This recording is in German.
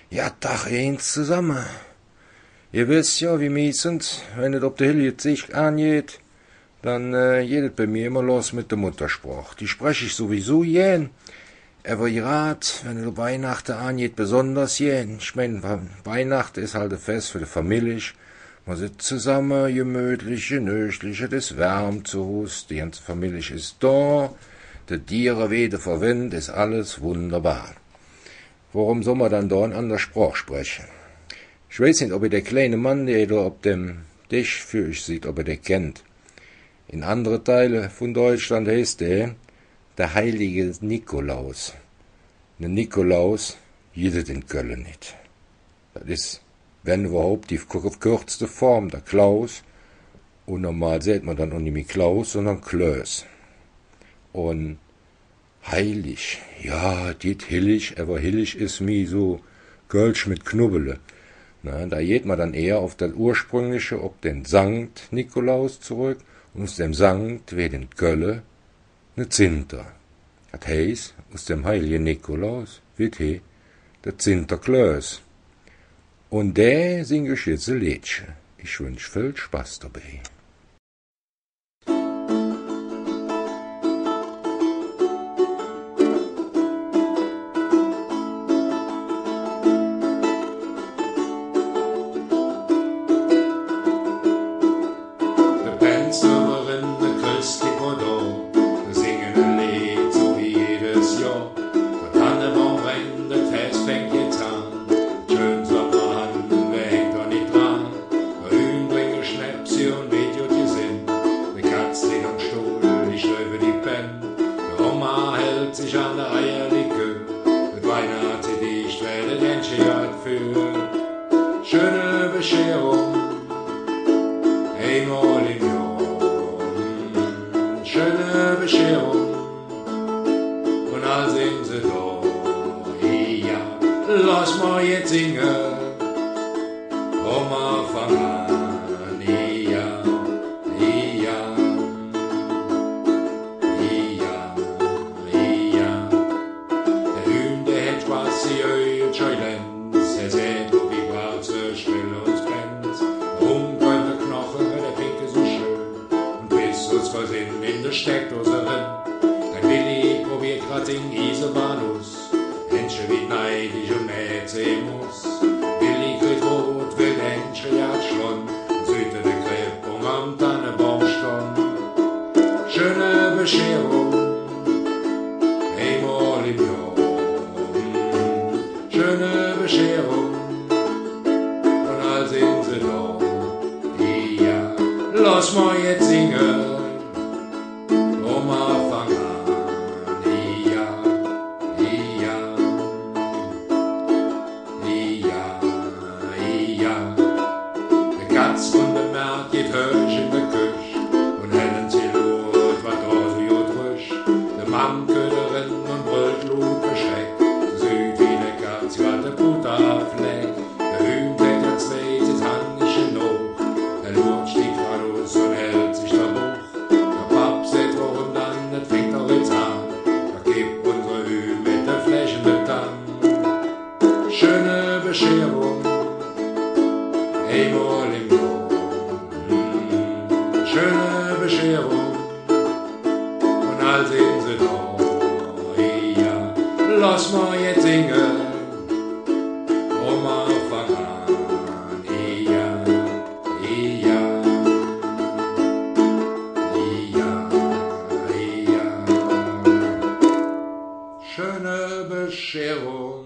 Ja, Tag eins zusammen. Ihr wisst ja, wie wir sind, wenn es ob der Hilje sich angeht, dann geht es bei mir immer los mit der Muttersprache. Die spreche ich sowieso jen. Aber gerade, wenn es Weihnachten angeht, besonders jen. Ich mein, Weihnachten ist halt ein Fest für die Familie. Man sitzt zusammen, gemütlich, genüsslich, es wärmt zu Hause, die ganze Familie ist da, die Tiere weder verwind, ist alles wunderbar. Warum soll man dann da eine andere Sprache sprechen? Ich weiß nicht, ob ihr der kleine Mann, der da auf dem Tisch für euch sieht, ob ihr den kennt. In anderen Teilen von Deutschland heißt der heilige Nikolaus. Der Nikolaus gibt in Köln nicht. Das ist, wenn überhaupt, die kürzeste Form, der Klaus. Und normal sagt man dann auch nicht mehr Klaus, sondern Klöß. Und heilig, ja, dit hillig, aber hillig ist mir so Kölsch mit Knubbele. Na, da geht man dann eher auf das ursprüngliche, auf den Sankt Nikolaus zurück, und aus dem Sankt wird in Kölle ne Zinter. Das heißt, aus dem heiligen Nikolaus wird der Zinterklöß. Und der singe ich jetzt ein Liedchen. Ich wünsch viel Spaß dabei. Sich an der Eierlikö, mit Weihnachten die Strähne den Schiat für schöne Bescherung, einmal im Jahr, schöne Bescherung, und all sind sie da, ja, lass mal jetzt singen, Oma fang an, ja, ja. In der Steckdose drin. Dein Willi probiert grad den Isebanus. Händchen wie neidisch und mäht muss. Willi kriegt rot, will Händchen jagt schon. Süte der Kreppung am Tannenbaumstamm. Schöne Bescherung, einmal im Jahr. Schöne Bescherung, und all sind sie da. Ja, lass mal jetzt singen. Oma fang an, ja, ja, ja, ja. Der Katz von der März geht höch in der Küche und hellen sie Lot, was da so jod frisch. Der Mamke darin und brüllt Lut verschreckt. Süd wie der Katz, wat der Butterfleck. Der Hühn deckt der zweites Handischen noch. Der Lut stieg raus und hält sich der Buch. Schöne Bescherung, einmal im Jahr. Schöne Bescherung, und all sind sie da. Ja, lass mal jetzt singen, Oma fang an. Ja, ja, ja, ja. Schöne Bescherung.